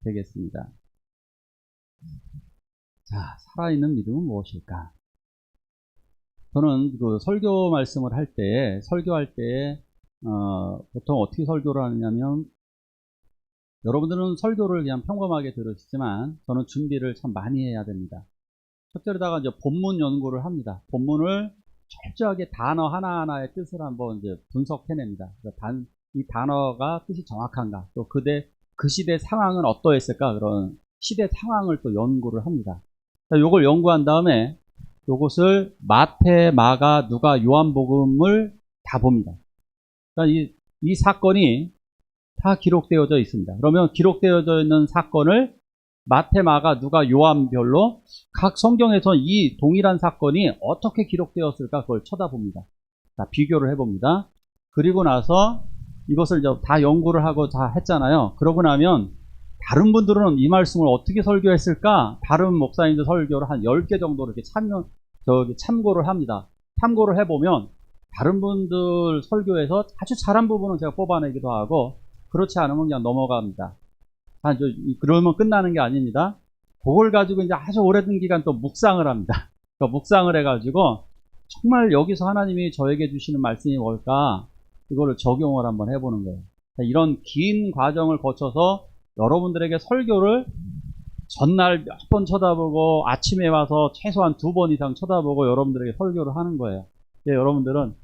되겠습니다. 자, 살아있는 믿음은 무엇일까? 저는 그 설교 말씀을 설교할 때, 보통 어떻게 설교를 하느냐면, 여러분들은 설교를 그냥 평범하게 들으시지만, 저는 준비를 참 많이 해야 됩니다. 첫째로다가 이제 본문 연구를 합니다. 본문을 철저하게 단어 하나하나의 뜻을 한번 이제 분석해냅니다. 이 단어가 뜻이 정확한가, 또 그 시대 상황은 어떠했을까, 그런 시대 상황을 또 연구를 합니다. 요걸 연구한 다음에 요것을 마태, 마가, 누가, 요한복음을 다 봅니다. 그러니까 이 사건이 다 기록되어져 있습니다. 그러면 기록되어져 있는 사건을 마태, 마가, 누가, 요한별로 각 성경에서 이 동일한 사건이 어떻게 기록되었을까 그걸 쳐다봅니다. 자, 비교를 해봅니다. 그리고 나서 이것을 이제 다 연구를 하고 다 했잖아요. 그러고 나면 다른 분들은 이 말씀을 어떻게 설교했을까? 다른 목사님들 설교를 한 10개 정도로 이렇게 참고를 합니다. 참고를 해보면 다른 분들 설교에서 아주 잘한 부분은 제가 뽑아내기도 하고 그렇지 않으면 그냥 넘어갑니다. 그러면 끝나는 게 아닙니다. 그걸 가지고 이제 아주 오래된 기간 또 묵상을 합니다. 그러니까 묵상을 해가지고 정말 여기서 하나님이 저에게 주시는 말씀이 뭘까? 이거를 적용을 한번 해보는 거예요. 이런 긴 과정을 거쳐서 여러분들에게 설교를 전날 몇 번 쳐다보고 아침에 와서 최소한 2번 이상 쳐다보고 여러분들에게 설교를 하는 거예요. 여러분들은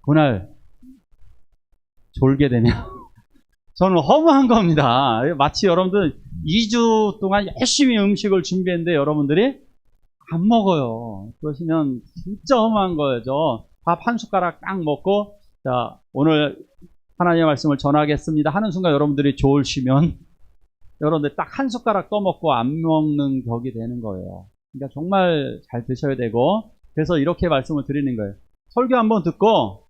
그날 졸게 되면 저는 허무한 겁니다. 마치 여러분들 2주 동안 열심히 음식을 준비했는데 여러분들이 안 먹어요. 그러시면 진짜 허무한 거죠. 밥 한 숟가락 딱 먹고 자, 오늘 하나님의 말씀을 전하겠습니다 하는 순간 여러분들이 졸시면 여러분들 딱 한 숟가락 떠먹고 안 먹는 격이 되는 거예요. 그러니까 정말 잘 드셔야 되고, 그래서 이렇게 말씀을 드리는 거예요. 설교 한번 듣고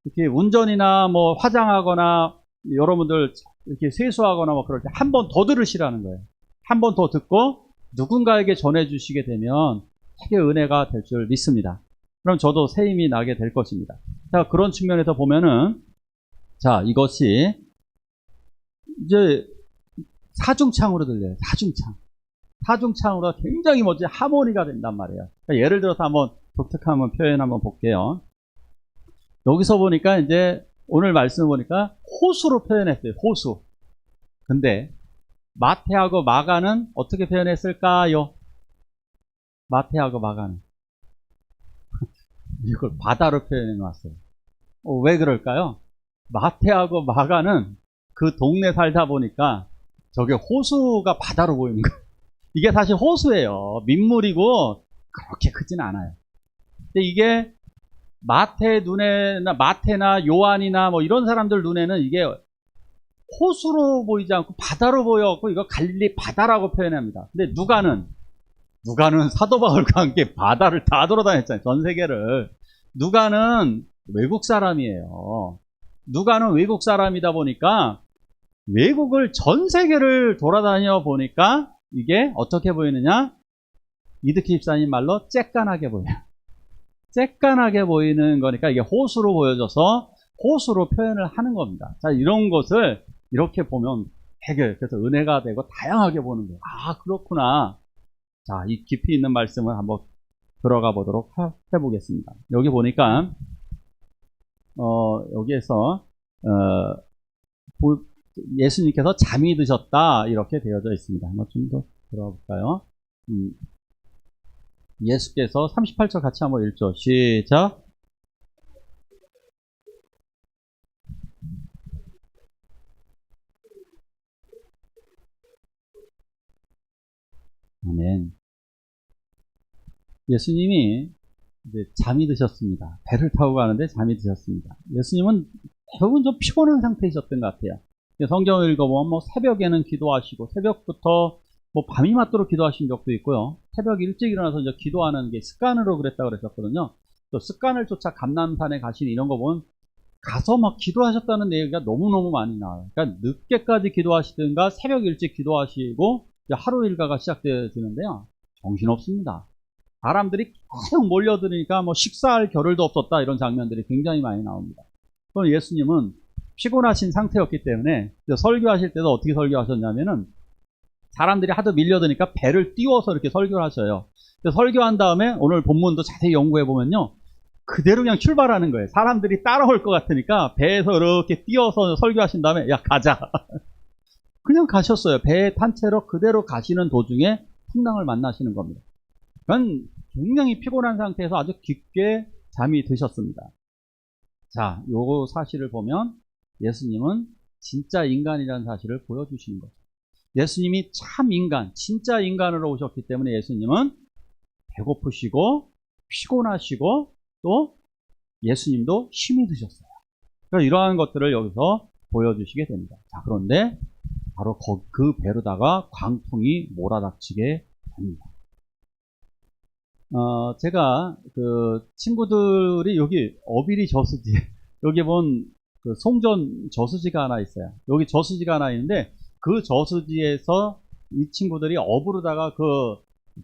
이렇게 운전이나 뭐 화장하거나 여러분들 이렇게 세수하거나 뭐 그럴 때 한 번 더 들으시라는 거예요. 한 번 더 듣고 누군가에게 전해주시게 되면 되게 은혜가 될 줄 믿습니다. 그럼 저도 새 힘이 나게 될 것입니다. 자, 그런 측면에서 보면은, 자, 이것이 이제 사중창으로 들려요. 사중창으로 굉장히 멋진 하모니가 된단 말이에요. 그러니까 예를 들어서 한번 독특한 표현 한번 볼게요. 여기서 보니까 이제 오늘 말씀 보니까 호수로 표현했어요. 호수. 근데 마태하고 마가는 어떻게 표현했을까요? 마태하고 마가는 이걸 바다로 표현해 놨어요. 왜 그럴까요? 마태하고 마가는 그 동네 살다 보니까 저게 호수가 바다로 보이는 거예요. 이게 사실 호수예요. 민물이고 그렇게 크진 않아요. 근데 이게 마태나 요한이나 뭐 이런 사람들 눈에는 이게 호수로 보이지 않고 바다로 보여갖고 이거 갈릴리 바다라고 표현합니다. 근데 누가는 사도 바울과 함께 바다를 다 돌아다녔잖아요. 전 세계를. 누가는 외국 사람이에요. 누가는 외국 사람이다 보니까 외국을 전 세계를 돌아다녀 보니까 이게 어떻게 보이느냐? 이득희 집사님 말로 쬐깐하게 보여요. 쬐깐하게 보이는 거니까 이게 호수로 보여져서 호수로 표현을 하는 겁니다. 자, 이런 것을 이렇게 보면 되게 그래서 은혜가 되고 다양하게 보는 거예요. 아, 그렇구나. 자, 이 깊이 있는 말씀을 한번 들어가 보도록 해보겠습니다. 여기 보니까 여기에서 예수님께서 잠이 드셨다 이렇게 되어져 있습니다. 한번 좀 더 들어가 볼까요? 예수께서 38절 같이 한번 읽죠. 시작. 아멘. 예수님이 이제 잠이 드셨습니다. 배를 타고 가는데 잠이 드셨습니다. 예수님은 대부분 좀 피곤한 상태이셨던 것 같아요. 성경을 읽어보면 뭐 새벽에는 기도하시고 새벽부터 뭐 밤이 맞도록 기도하신 적도 있고요. 새벽 일찍 일어나서 이제 기도하는 게 습관으로 그랬다고 그랬었거든요. 또 습관을 쫓아 감람산에 가신 이런 거 보면 가서 막 기도하셨다는 얘기가 너무너무 많이 나와요. 그러니까 늦게까지 기도하시든가 새벽 일찍 기도하시고 하루 일과가 시작되는데요. 정신없습니다. 사람들이 계속 몰려드니까 뭐 식사할 겨를도 없었다 이런 장면들이 굉장히 많이 나옵니다. 그럼 예수님은 피곤하신 상태였기 때문에 설교하실 때도 어떻게 설교하셨냐면은 사람들이 하도 밀려드니까 배를 띄워서 이렇게 설교를 하셔요. 설교한 다음에 오늘 본문도 자세히 연구해 보면요, 그대로 그냥 출발하는 거예요. 사람들이 따라올 것 같으니까 배에서 이렇게 띄워서 설교하신 다음에 야 가자. 그냥 가셨어요. 배에 탄 채로 그대로 가시는 도중에 풍랑을 만나시는 겁니다. 그건 굉장히 피곤한 상태에서 아주 깊게 잠이 드셨습니다. 자, 요 사실을 보면 예수님은 진짜 인간이라는 사실을 보여주시는 거죠. 예수님이 참 인간, 진짜 인간으로 오셨기 때문에 예수님은 배고프시고 피곤하시고 또 예수님도 힘이 드셨어요. 그러니까 이러한 것들을 여기서 보여주시게 됩니다. 자, 그런데 바로 그 배로다가 광풍이 몰아닥치게 됩니다. 제가 그 친구들이 여기 어비리 저수지, 여기 본 그 송전 저수지가 하나 있어요. 여기 저수지가 하나 있는데 그 저수지에서 이 친구들이 어부로다가 그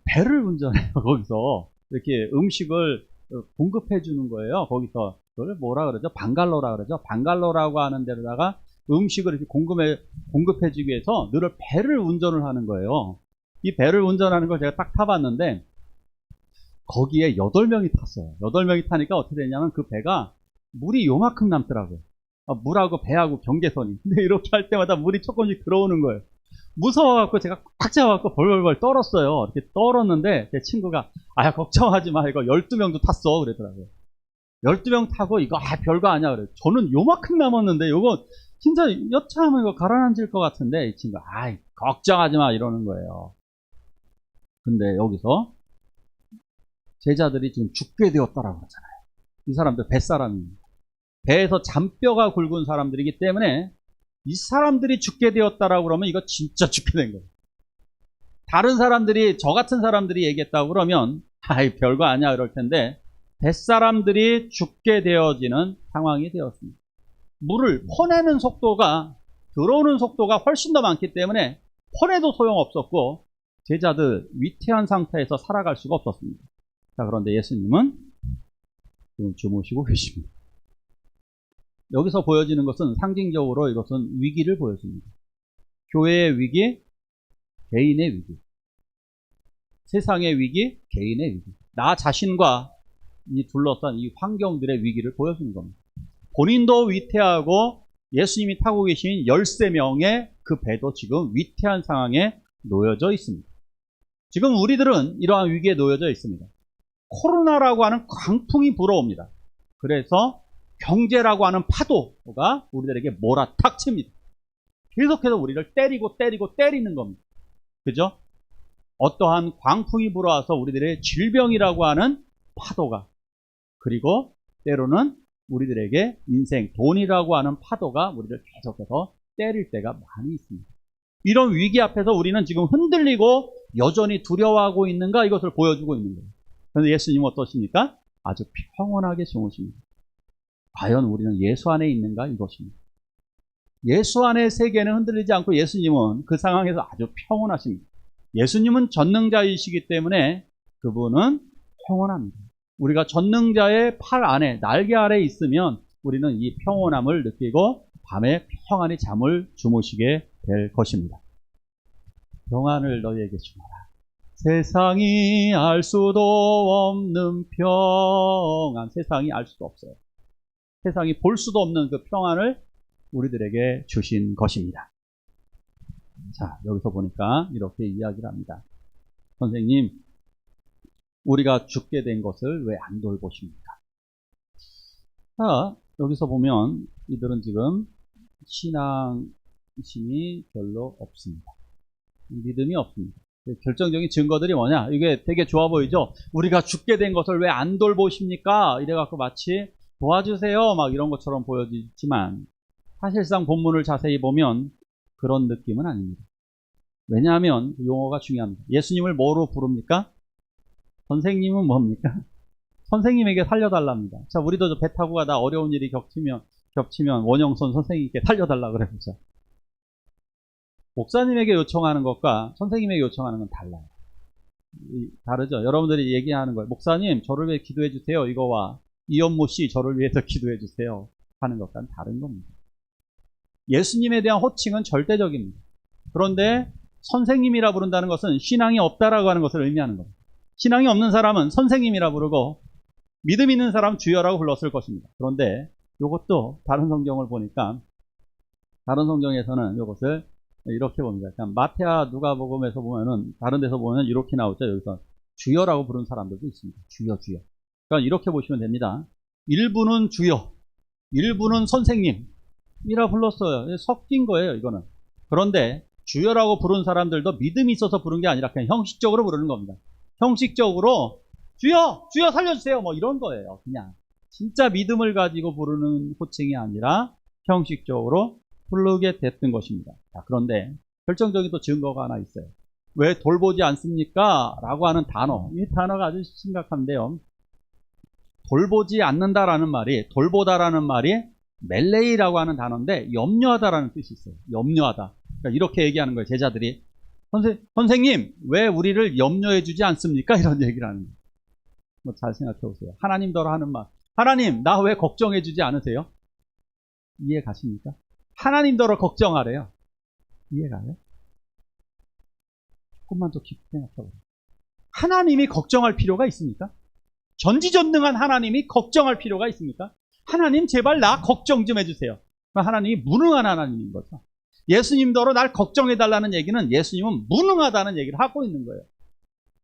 배를 운전해요. 거기서 이렇게 음식을 공급해 주는 거예요. 거기서 그걸 뭐라 그러죠? 방갈로라 그러죠. 방갈로라고 하는 데로다가 음식을 이렇게 공급해 주기 위해서 늘 배를 운전을 하는 거예요. 이 배를 운전하는 걸 제가 딱 타봤는데 거기에 8명이 탔어요. 8명이 타니까 어떻게 되냐면 그 배가 물이 요만큼 남더라고요. 물하고 배하고 경계선이. 근데 이렇게 할 때마다 물이 조금씩 들어오는 거예요. 무서워갖고 제가 꽉 잡아갖고 벌벌벌 떨었어요. 이렇게 떨었는데 제 친구가 아 걱정하지 마. 이거 12명도 탔어. 그러더라고요. 12명 타고 이거 별거 아니야. 그래. 저는 요만큼 남았는데 이거 진짜 여차하면 이거 가라앉을 것 같은데 이 친구가 걱정하지 마 이러는 거예요. 근데 여기서 제자들이 지금 죽게 되었다라고 하잖아요. 이 사람들 뱃사람입니다. 배에서 잔뼈가 굵은 사람들이기 때문에 이 사람들이 죽게 되었다라고 그러면 이거 진짜 죽게 된 거예요. 다른 사람들이, 저 같은 사람들이 얘기했다고 그러면 별거 아니야 이럴 텐데 뱃사람들이 죽게 되어지는 상황이 되었습니다. 물을 퍼내는 속도가, 들어오는 속도가 훨씬 더 많기 때문에 퍼내도 소용없었고 제자들 위태한 상태에서 살아갈 수가 없었습니다. 자, 그런데 예수님은 지금 주무시고 계십니다. 여기서 보여지는 것은 상징적으로 이것은 위기를 보여줍니다. 교회의 위기, 개인의 위기, 세상의 위기, 개인의 위기, 나 자신과 이 둘러싼 이 환경들의 위기를 보여주는 겁니다. 본인도 위태하고 예수님이 타고 계신 13명의 그 배도 지금 위태한 상황에 놓여져 있습니다. 지금 우리들은 이러한 위기에 놓여져 있습니다. 코로나라고 하는 광풍이 불어옵니다. 그래서 경제라고 하는 파도가 우리들에게 몰아탁 칩니다. 계속해서 우리를 때리는 겁니다. 그죠? 어떠한 광풍이 불어와서 우리들의 질병이라고 하는 파도가, 그리고 때로는 우리들에게 인생, 돈이라고 하는 파도가 우리를 계속해서 때릴 때가 많이 있습니다. 이런 위기 앞에서 우리는 지금 흔들리고 여전히 두려워하고 있는가, 이것을 보여주고 있는 거예요. 그런데 예수님은 어떠십니까? 아주 평온하게 주무십니다. 과연 우리는 예수 안에 있는가, 이것입니다. 예수 안의 세계는 흔들리지 않고 예수님은 그 상황에서 아주 평온하십니다. 예수님은 전능자이시기 때문에 그분은 평온합니다. 우리가 전능자의 팔 안에, 날개 아래 있으면 우리는 이 평온함을 느끼고 밤에 평안히 잠을 주무시게 될 것입니다. 평안을 너희에게 주노라. 세상이 알 수도 없는 평안. 세상이 알 수도 없어요. 세상이 볼 수도 없는 그 평안을 우리들에게 주신 것입니다. 자, 여기서 보니까 이렇게 이야기를 합니다. 선생님, 우리가 죽게 된 것을 왜 안 돌보십니까? 자, 여기서 보면 이들은 지금 신앙심이 별로 없습니다. 믿음이 없습니다. 결정적인 증거들이 뭐냐? 이게 되게 좋아 보이죠? 우리가 죽게 된 것을 왜 안 돌보십니까? 이래갖고 마치 도와주세요 막 이런 것처럼 보여지지만 사실상 본문을 자세히 보면 그런 느낌은 아닙니다. 왜냐하면 용어가 중요합니다. 예수님을 뭐로 부릅니까? 선생님은 뭡니까? 선생님에게 살려달랍니다. 자, 우리도 배 타고 가다 어려운 일이 겹치면 원영선 선생님께 살려달라 그래보자. 목사님에게 요청하는 것과 선생님에게 요청하는 건 달라요. 다르죠? 여러분들이 얘기하는 거예요. 목사님, 저를 위해 기도해 주세요. 이거와 이현모 씨, 저를 위해서 기도해 주세요. 하는 것과는 다른 겁니다. 예수님에 대한 호칭은 절대적입니다. 그런데 선생님이라 부른다는 것은 신앙이 없다라고 하는 것을 의미하는 겁니다. 신앙이 없는 사람은 선생님이라 부르고 믿음 있는 사람은 주여라고 불렀을 것입니다. 그런데 이것도 다른 성경을 보니까 다른 성경에서는 이것을 이렇게 봅니다. 그러니까 마태와 누가복음에서 보면은 다른 데서 보면 이렇게 나오죠. 여기서 주여라고 부른 사람들도 있습니다. 주여, 주여. 그러니까 이렇게 보시면 됩니다. 일부는 주여, 일부는 선생님이라 불렀어요. 섞인 거예요, 이거는. 그런데 주여라고 부른 사람들도 믿음이 있어서 부른 게 아니라 그냥 형식적으로 부르는 겁니다. 형식적으로 주여, 주여 살려주세요. 뭐 이런 거예요. 그냥 진짜 믿음을 가지고 부르는 호칭이 아니라 형식적으로 부르게 됐던 것입니다. 자, 그런데 결정적인 또 증거가 하나 있어요. 왜 돌보지 않습니까? 라고 하는 단어. 이 단어가 아주 심각한데요. 돌보지 않는다라는 말이, 돌보다라는 말이 멜레이라고 하는 단어인데 염려하다라는 뜻이 있어요. 염려하다. 그러니까 이렇게 얘기하는 거예요. 제자들이. 선생님, 왜 우리를 염려해 주지 않습니까? 이런 얘기를 하는 거예요. 뭐 잘 생각해 보세요. 하나님더러 하는 말. 하나님, 나 왜 걱정해 주지 않으세요? 이해 가십니까? 하나님더러 걱정하래요. 이해 가요? 조금만 더 깊게 생각해 보세요. 하나님이 걱정할 필요가 있습니까? 전지전능한 하나님이 걱정할 필요가 있습니까? 하나님 제발 나 걱정 좀 해주세요. 하나님이 무능한 하나님인 거죠. 예수님더러 날 걱정해달라는 얘기는 예수님은 무능하다는 얘기를 하고 있는 거예요.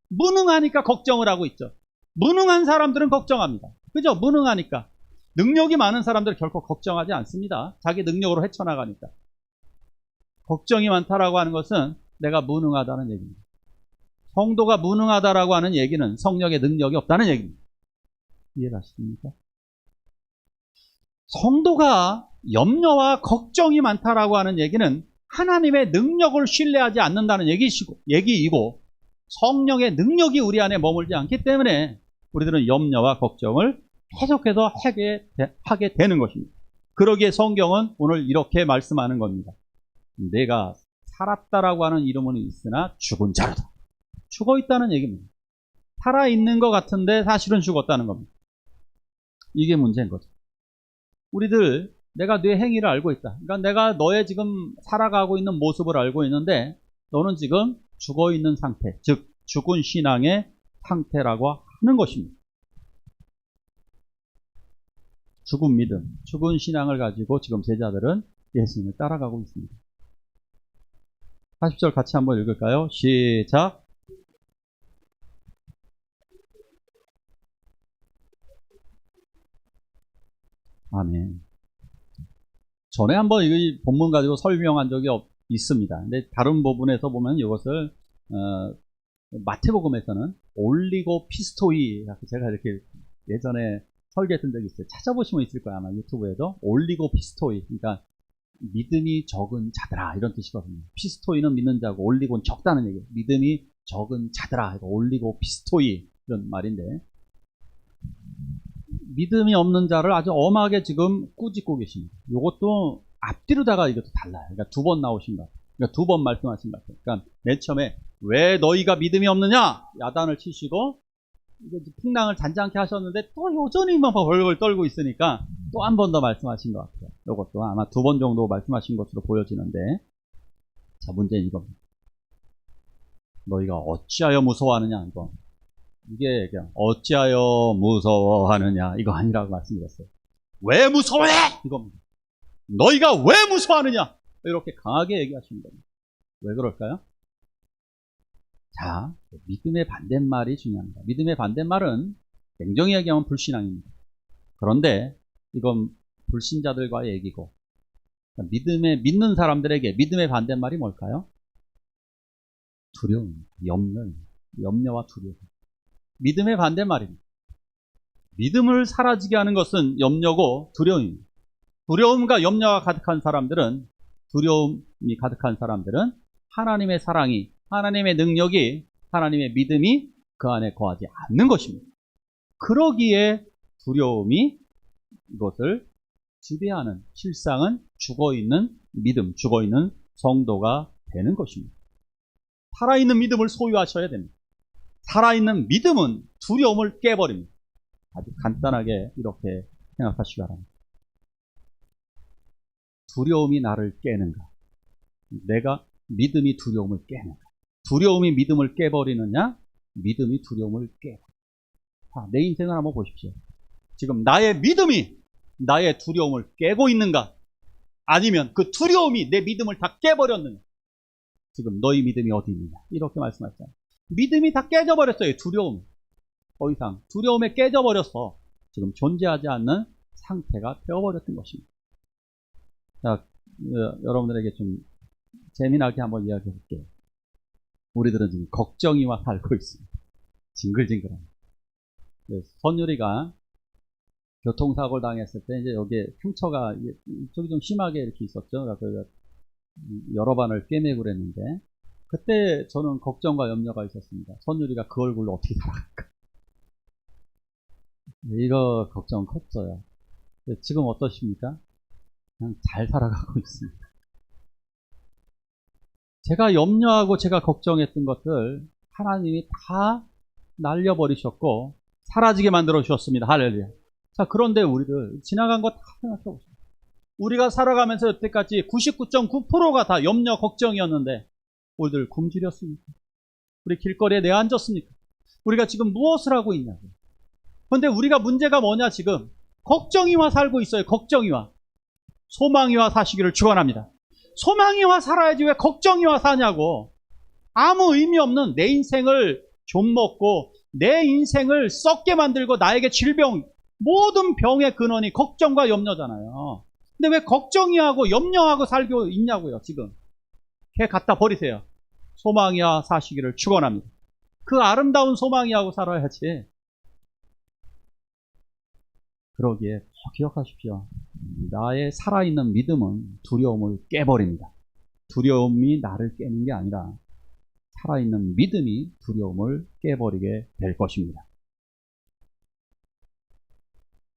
무능하니까 걱정을 하고 있죠. 무능한 사람들은 걱정합니다. 그죠? 무능하니까. 능력이 많은 사람들은 결코 걱정하지 않습니다. 자기 능력으로 헤쳐나가니까. 걱정이 많다라고 하는 것은 내가 무능하다는 얘기입니다. 성도가 무능하다라고 하는 얘기는 성령의 능력이 없다는 얘기입니다. 이해가십니까? 성도가 염려와 걱정이 많다라고 하는 얘기는 하나님의 능력을 신뢰하지 않는다는 얘기이고 성령의 능력이 우리 안에 머물지 않기 때문에 우리들은 염려와 걱정을 계속해서 하게 되는 것입니다. 그러기에 성경은 오늘 이렇게 말씀하는 겁니다. 내가 살았다라고 하는 이름은 있으나 죽은 자로다. 죽어 있다는 얘기입니다. 살아있는 것 같은데 사실은 죽었다는 겁니다. 이게 문제인 거죠. 우리들 내가 네 행위를 알고 있다. 그러니까 내가 너의 지금 살아가고 있는 모습을 알고 있는데 너는 지금 죽어 있는 상태, 즉 죽은 신앙의 상태라고 하는 것입니다. 죽은 믿음, 죽은 신앙을 가지고 지금 제자들은 예수님을 따라가고 있습니다. 40절 같이 한번 읽을까요? 시작. 아멘. 전에 한번 이 본문 가지고 설명한 적이 있습니다. 근데 다른 부분에서 보면 이것을 마태복음에서는 올리고 피스토이, 제가 이렇게 예전에 설계했던 적이 있어요. 찾아보시면 있을 거예요. 아마 유튜브에도 올리고 피스토이, 그러니까 믿음이 적은 자들아 이런 뜻이거든요. 피스토이는 믿는 자고 올리고는 적다는 얘기예요. 믿음이 적은 자들아, 올리고 피스토이 이런 말인데 믿음이 없는 자를 아주 엄하게 지금 꾸짖고 계십니다. 이것도 앞뒤로다가 이것도 달라요. 그러니까 두 번 나오신 것 같아요. 그러니까 두 번 말씀하신 것 같아요. 그러니까 맨 처음에 왜 너희가 믿음이 없느냐? 야단을 치시고 풍랑을 잔잔케 하셨는데 또 여전히 막 벌벌 떨고 있으니까 또 한 번 더 말씀하신 것 같아요. 이것도 아마 두 번 정도 말씀하신 것으로 보여지는데 자, 문제는 이겁니다. 너희가 어찌하여 무서워하느냐 이거. 이게 그냥 어찌하여 무서워하느냐 이거 아니라고 말씀드렸어요. 왜 무서워해? 이겁니다. 너희가 왜 무서워하느냐? 이렇게 강하게 얘기하시는 겁니다. 왜 그럴까요? 자, 믿음의 반대말이 중요합니다. 믿음의 반대말은 냉정히 얘기하면 불신앙입니다. 그런데 이건 불신자들과의 얘기고 믿는 사람들에게 믿음의 반대말이 뭘까요? 두려움입니다. 염려와 두려움. 믿음의 반대말입니다. 믿음을 사라지게 하는 것은 염려고 두려움입니다. 두려움과 염려가 가득한 사람들은 하나님의 사랑이, 하나님의 능력이, 하나님의 믿음이 그 안에 거하지 않는 것입니다. 그러기에 두려움이 이것을 지배하는 실상은 죽어있는 믿음, 죽어있는 성도가 되는 것입니다. 살아있는 믿음을 소유하셔야 됩니다. 살아있는 믿음은 두려움을 깨버립니다. 아주 간단하게 이렇게 생각하시기 바랍니다. 두려움이 나를 깨는가? 내가 믿음이 두려움을 깨는. 두려움이 믿음을 깨버리느냐? 믿음이 두려움을 깨. 자, 내 인생을 한번 보십시오. 지금 나의 믿음이 나의 두려움을 깨고 있는가? 아니면 그 두려움이 내 믿음을 다 깨버렸느냐? 지금 너희 믿음이 어디 있느냐? 이렇게 말씀하셨잖아요. 믿음이 다 깨져버렸어요. 두려움. 더 이상 두려움에 깨져버렸어. 지금 존재하지 않는 상태가 되어버렸던 것입니다. 자, 여러분들에게 좀 재미나게 한번 이야기해 볼게요. 우리들은 지금 걱정이와 살고 있습니다. 징글징글합니다. 선율이가 교통사고를 당했을 때 이제 여기에 상처가 이쪽이 좀 심하게 이렇게 있었죠. 그래서 여러 반을 꿰매고 그랬는데 그때 저는 걱정과 염려가 있었습니다. 선율이가 그 얼굴로 어떻게 살아갈까? 이거 걱정 컸어요. 지금 어떠십니까? 그냥 잘 살아가고 있습니다. 제가 염려하고 제가 걱정했던 것들 하나님이 다 날려버리셨고 사라지게 만들어 주셨습니다. 할렐루야. 자, 그런데 우리들 지나간 거 다 생각해 보세요. 우리가 살아가면서 여태까지 99.9%가 다 염려 걱정이었는데 우리들 굶주렸습니까? 우리 길거리에 내앉았습니까? 우리가 지금 무엇을 하고 있냐고요. 그런데 우리가 문제가 뭐냐 지금 걱정이와 살고 있어요. 걱정이와. 소망이와 사시기를 축원합니다. 소망이와 살아야지 왜 걱정이와 사냐고. 아무 의미 없는 내 인생을 좀먹고 내 인생을 썩게 만들고 나에게 질병, 모든 병의 근원이 걱정과 염려잖아요. 근데 왜 걱정이하고 염려하고 살고 있냐고요. 지금 걔 갖다 버리세요. 소망이와 사시기를 축원합니다. 그 아름다운 소망이하고 살아야지. 그러기에 기억하십시오. 나의 살아있는 믿음은 두려움을 깨버립니다. 두려움이 나를 깨는 게 아니라 살아있는 믿음이 두려움을 깨버리게 될 것입니다.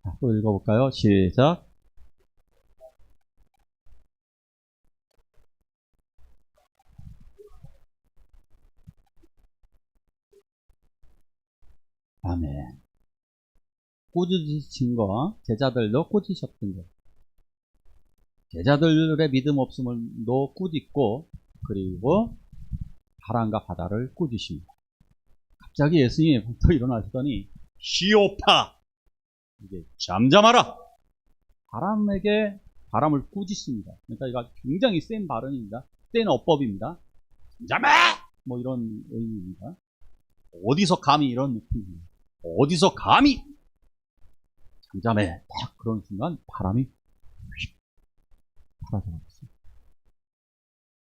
자, 또 읽어볼까요? 시작. 아멘. 꾸짖으신 거, 제자들도 꾸짖으셨던 거. 제자들의 믿음 없음을도 꾸짖고, 그리고 바람과 바다를 꾸짖습니다. 갑자기 예수님이 또 일어나시더니, 시오파! 이게 잠잠하라! 바람에게 바람을 꾸짖습니다. 그러니까 이거 굉장히 센 발언입니다. 센 어법입니다. 잠잠해! 뭐 이런 의미입니다. 어디서 감히 이런 느낌입니다. 어디서 감히! 잠잠해. 딱 그런 순간 바람이 휙 사라져버렸습니다.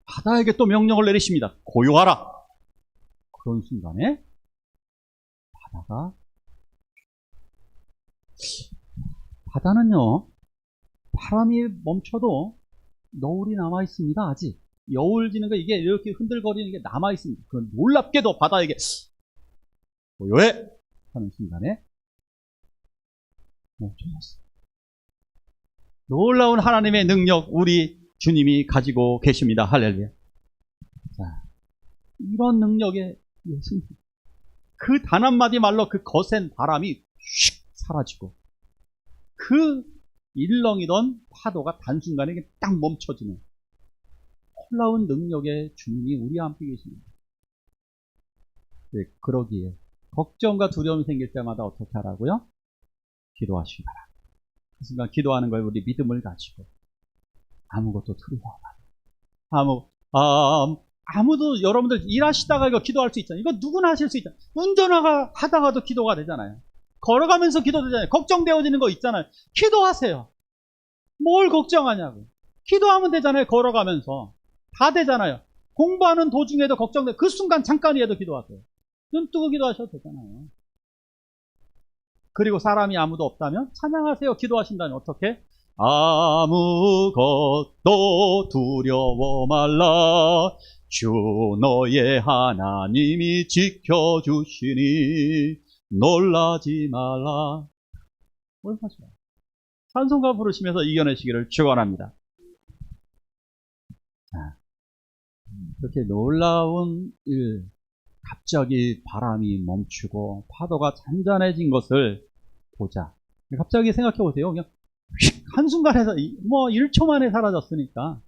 바다에게 또 명령을 내리십니다. 고요하라. 그런 순간에 바다는요, 바람이 멈춰도 너울이 남아있습니다. 아직 여울 지는 거 이게 이렇게 흔들거리는 게 남아있습니다. 그 놀랍게도 바다에게 고요해 하는 순간에 멈춰졌어요. 놀라운 하나님의 능력 우리 주님이 가지고 계십니다. 할렐루야. 자, 이런 능력의 예수님, 그 단 한마디 말로 그 거센 바람이 슉 사라지고 그 일렁이던 파도가 단순간에 딱 멈춰지는 놀라운 능력의 주님이 우리와 함께 계십니다. 네, 그러기에 걱정과 두려움이 생길 때마다 어떻게 하라고요? 기도하시기 바랍니다. 그 순간 기도하는 거에 우리 믿음을 가지고 아무것도 두려워 마라. 아무도 여러분들 일하시다가 이거 기도할 수 있잖아요. 이거 누구나 하실 수 있잖아요. 운전하다가도 기도가 되잖아요. 걸어가면서 기도되잖아요. 걱정되어지는 거 있잖아요. 기도하세요. 뭘 걱정하냐고. 기도하면 되잖아요. 걸어가면서. 다 되잖아요. 공부하는 도중에도 걱정돼. 그 순간 잠깐이라도 기도하세요. 눈 뜨고 기도하셔도 되잖아요. 그리고 사람이 아무도 없다면 찬양하세요. 기도하신다면 어떻게? 아무것도 두려워 말라. 주 너의 하나님이 지켜주시니 놀라지 말라. 뭘 하셔요? 찬송가 부르시면서 이겨내시기를 축원합니다. 자, 그렇게 놀라운 일, 갑자기 바람이 멈추고 파도가 잔잔해진 것을 보자. 갑자기 생각해 보세요. 그냥 한순간에서 뭐 1초 만에 사라졌으니까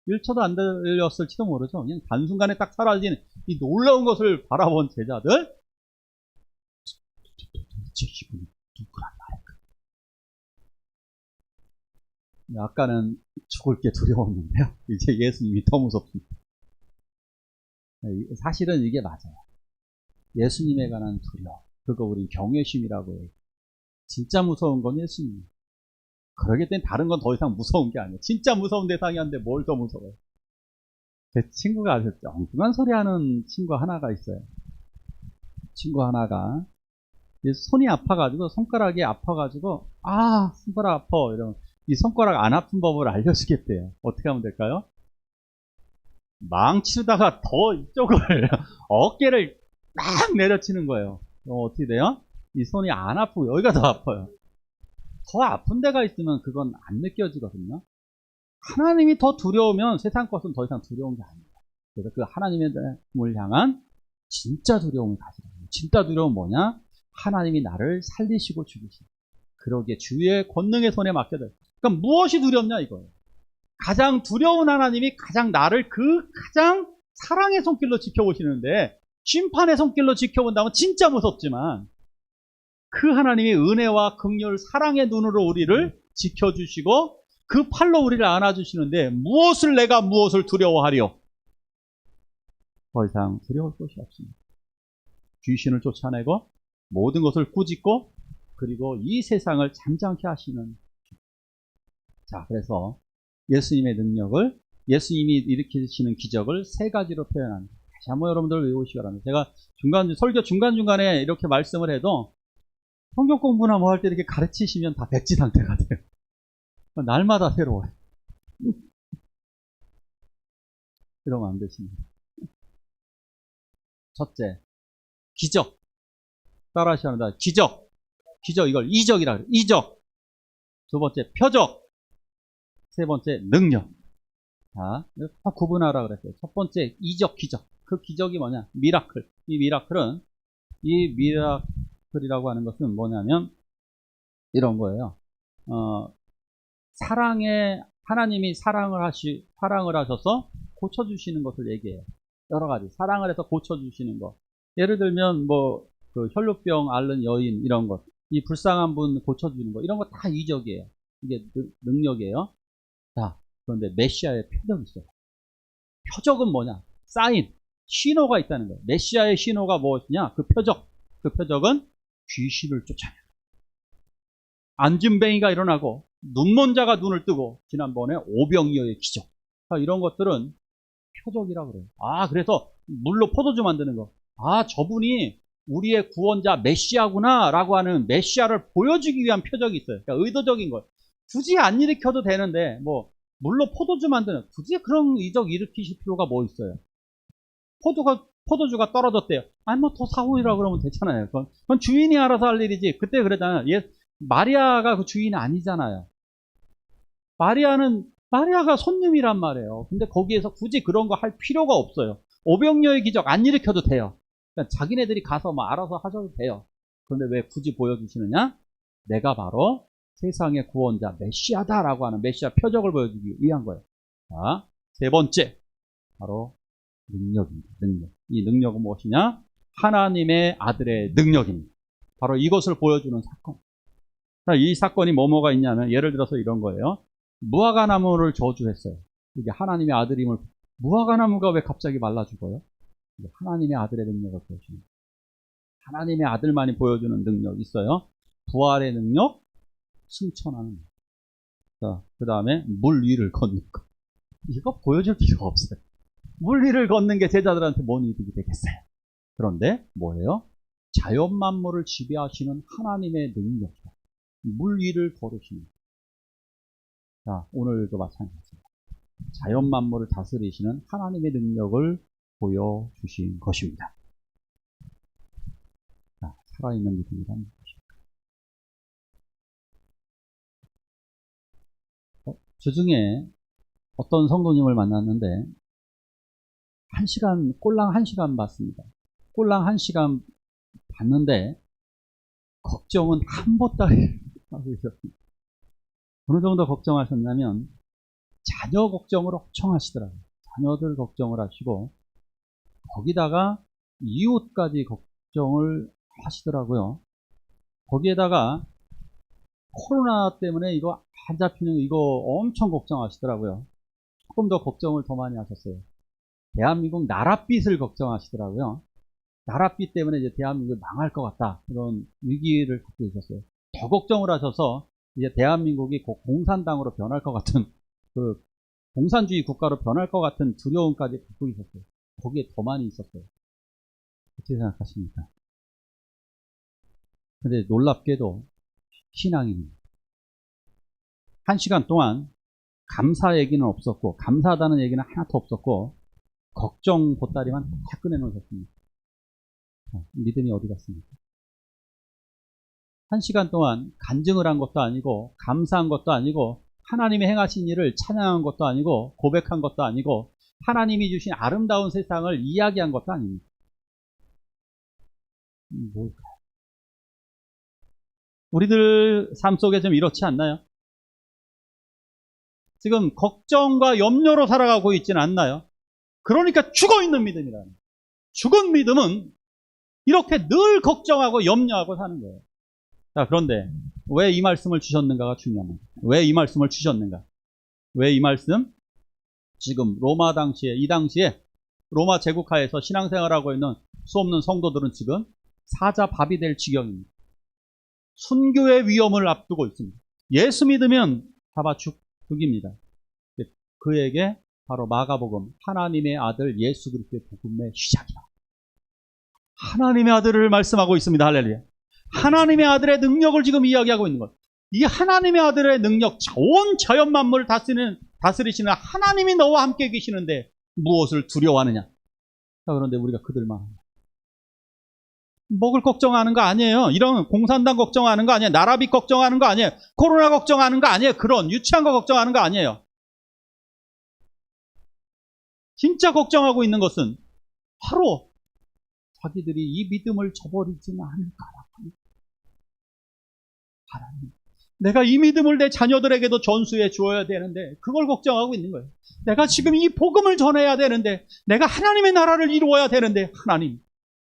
1초도 안 들렸을지도 모르죠. 그냥 단순간에 딱 사라진 이 놀라운 것을 바라본 제자들, 도대체 이분이 누구란 말일까? 아까는 죽을 게 두려웠는데요. 이제 예수님이 더 무섭습니다. 사실은 이게 맞아요. 예수님에 관한 두려움. 그거 우리 경외심이라고 해요. 진짜 무서운 건 예수님. 그러기 때문에 다른 건 더 이상 무서운 게 아니에요. 진짜 무서운 대상이 한데 뭘 더 무서워요. 제 친구가 아주 엉뚱한 소리 하는 친구 하나가 있어요. 친구 하나가 손이 아파가지고, 손가락이 아파가지고, 손가락 아파 이러면 이 손가락 안 아픈 법을 알려주겠대요. 어떻게 하면 될까요? 망치다가 더 이쪽을 어깨를 막 내려치는 거예요. 어떻게 돼요? 이 손이 안 아프고 여기가 더 아파요. 더 아픈 데가 있으면 그건 안 느껴지거든요. 하나님이 더 두려우면 세상 것은 더 이상 두려운 게 아닙니다. 그래서 그 하나님을 향한 진짜 두려움을 가지라. 진짜 두려움은 뭐냐? 하나님이 나를 살리시고 죽이시고, 그러기에 주의 권능의 손에 맡겨둬요. 그러니까 무엇이 두렵냐 이거예요. 가장 두려운 하나님이 가장 나를 그 가장 사랑의 손길로 지켜보시는데, 심판의 손길로 지켜본다면 진짜 무섭지만, 그 하나님이 은혜와 긍휼, 사랑의 눈으로 우리를 지켜주시고 그 팔로 우리를 안아주시는데, 내가 무엇을 두려워하리요? 더 이상 두려울 것이 없습니다. 귀신을 쫓아내고 모든 것을 꾸짖고, 그리고 이 세상을 잠잠케 하시는. 자, 그래서 예수님의 능력을, 예수님이 일으키시는 기적을 세 가지로 표현합니다. 다시 한번 여러분들 외우시기 바랍니다. 제가 설교 중간중간에 이렇게 말씀을 해도 성경 공부나 뭐 할 때 이렇게 가르치시면 다 백지 상태가 돼요. 날마다 새로워요. 이러면 안 되십니다. 첫째, 기적. 따라 하셔야 합니다. 기적, 이걸 이적이라 그래요. 이적. 두 번째, 표적. 세 번째, 능력. 자, 구분하라 그랬어요. 첫 번째, 이적, 기적. 그 기적이 뭐냐? 미라클. 이 미라클이라고 하는 것은 뭐냐면 이런 거예요. 하나님이 사랑을 하셔서 고쳐주시는 것을 얘기해요. 여러 가지. 사랑을 해서 고쳐주시는 것. 예를 들면, 그 혈루병 앓는 여인, 이런 것. 이 불쌍한 분 고쳐주는 것. 이런 거 다 이적이에요. 이게 능력이에요. 자, 그런데 메시아의 표적이 있어요. 표적은 뭐냐? 사인, 신호가 있다는 거예요. 메시아의 신호가 무엇이냐? 그 표적은 귀신을 쫓아내요. 안진뱅이가 일어나고, 눈먼 자가 눈을 뜨고, 지난번에 오병이어의 기적. 이런 것들은 표적이라고 그래요. 그래서 물로 포도주 만드는 거. 저분이 우리의 구원자 메시아구나 라고 하는 메시아를 보여주기 위한 표적이 있어요. 그러니까 의도적인 거예요. 굳이 안 일으켜도 되는데, 물로 포도주 만드는, 굳이 그런 이적 일으키실 필요가 뭐 있어요? 포도주가 떨어졌대요. 더 사오리라 그러면 되잖아요. 그건 주인이 알아서 할 일이지. 그때 그랬잖아요. 마리아가 그 주인이 아니잖아요. 마리아가 손님이란 말이에요. 근데 거기에서 굳이 그런 거 할 필요가 없어요. 오병이어의 기적 안 일으켜도 돼요. 그러니까 자기네들이 가서 알아서 하셔도 돼요. 그런데 왜 굳이 보여주시느냐? 내가 바로 세상의 구원자 메시아다라고 하는 메시아 표적을 보여주기 위한 거예요. 자, 세 번째, 바로 능력입니다. 능력. 이 능력은 무엇이냐? 하나님의 아들의 능력입니다. 바로 이것을 보여주는 사건. 자, 이 사건이 뭐가 있냐면, 예를 들어서 이런 거예요. 무화과나무를 저주했어요. 이게 하나님의 아들임을. 무화과나무가 왜 갑자기 말라 죽어요? 하나님의 아들의 능력을 보여주는, 하나님의 아들만이 보여주는 능력이 있어요. 부활의 능력, 승천하는. 자, 그 다음에 물 위를 걷는 것. 이거 보여줄 필요가 없어요. 물 위를 걷는 게 제자들한테 뭔 이득이 되겠어요? 그런데 뭐예요? 자연 만물을 지배하시는 하나님의 능력이다. 물 위를 걸으시는. 자, 오늘도 마찬가지입니다. 자연 만물을 다스리시는 하나님의 능력을 보여주신 것입니다. 자, 살아있는 믿음이란 무엇일까? 주중에 어떤 성도님을 만났는데, 꼴랑 1시간 봤습니다. 꼴랑 1시간 봤는데, 걱정은 한 보따리 하고 있었습니다. 어느 정도 걱정하셨냐면, 자녀 걱정을 엄청 하시더라고요. 자녀들 걱정을 하시고 거기다가 이웃까지 걱정을 하시더라고요. 거기에다가 코로나 때문에 이거 안 잡히는 이거 엄청 걱정하시더라고요. 조금 더 걱정을 더 많이 하셨어요. 대한민국 나랏빚을 걱정하시더라고요. 나랏빚 때문에 이제 대한민국이 망할 것 같다. 이런 위기를 갖고 있었어요. 더 걱정을 하셔서 이제 대한민국이 곧 공산당으로 변할 것 같은 그 공산주의 국가로 변할 것 같은 두려움까지 갖고 있었어요. 거기에 더 많이 있었어요. 어떻게 생각하십니까? 근데 놀랍게도 신앙인입니다. 1시간 동안 감사 얘기는 없었고 감사하다는 얘기는 하나도 없었고 걱정 보따리만 다 꺼내놓으셨습니다. 믿음이 어디 갔습니까? 1시간 동안 간증을 한 것도 아니고 감사한 것도 아니고 하나님이 행하신 일을 찬양한 것도 아니고 고백한 것도 아니고 하나님이 주신 아름다운 세상을 이야기한 것도 아닙니다. 뭘까요? 우리들 삶 속에 좀 이렇지 않나요? 지금 걱정과 염려로 살아가고 있지는 않나요? 그러니까 죽어있는 믿음이라는 거예요. 죽은 믿음은 이렇게 늘 걱정하고 염려하고 사는 거예요. 자, 그런데 왜 이 말씀을 주셨는가가 중요합니다. 왜 이 말씀을 주셨는가? 왜 이 말씀? 지금 로마 당시에, 이 당시에 로마 제국하에서 신앙생활하고 있는 수없는 성도들은 지금 사자밥이 될 지경입니다. 순교의 위험을 앞두고 있습니다. 예수 믿으면 잡아 죽입니다. 그에게 바로 마가복음 하나님의 아들 예수 그리스도의 복음의 시작이다. 하나님의 아들을 말씀하고 있습니다. 할렐루야. 하나님의 아들의 능력을 지금 이야기하고 있는 것. 이 하나님의 아들의 능력, 온 자연 만물을 다스리시는 하나님이 너와 함께 계시는데 무엇을 두려워하느냐. 자, 그런데 우리가 그들만 합니다. 먹을 걱정하는 거 아니에요. 이런 공산당 걱정하는 거 아니에요. 나라빚 걱정하는 거 아니에요. 코로나 걱정하는 거 아니에요. 그런 유치한 거 걱정하는 거 아니에요. 진짜 걱정하고 있는 것은 바로 자기들이 이 믿음을 저버리지는 않을까라고 합니다. 하나님, 내가 이 믿음을 내 자녀들에게도 전수해 주어야 되는데 그걸 걱정하고 있는 거예요. 내가 지금 이 복음을 전해야 되는데 내가 하나님의 나라를 이루어야 되는데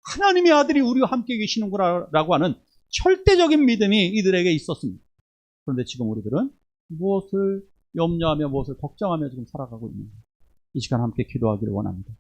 하나님의 아들이 우리와 함께 계시는구나라고 하는 절대적인 믿음이 이들에게 있었습니다. 그런데 지금 우리들은 무엇을 염려하며 무엇을 걱정하며 지금 살아가고 있는 거예요. 이 시간 함께 기도하기를 원합니다.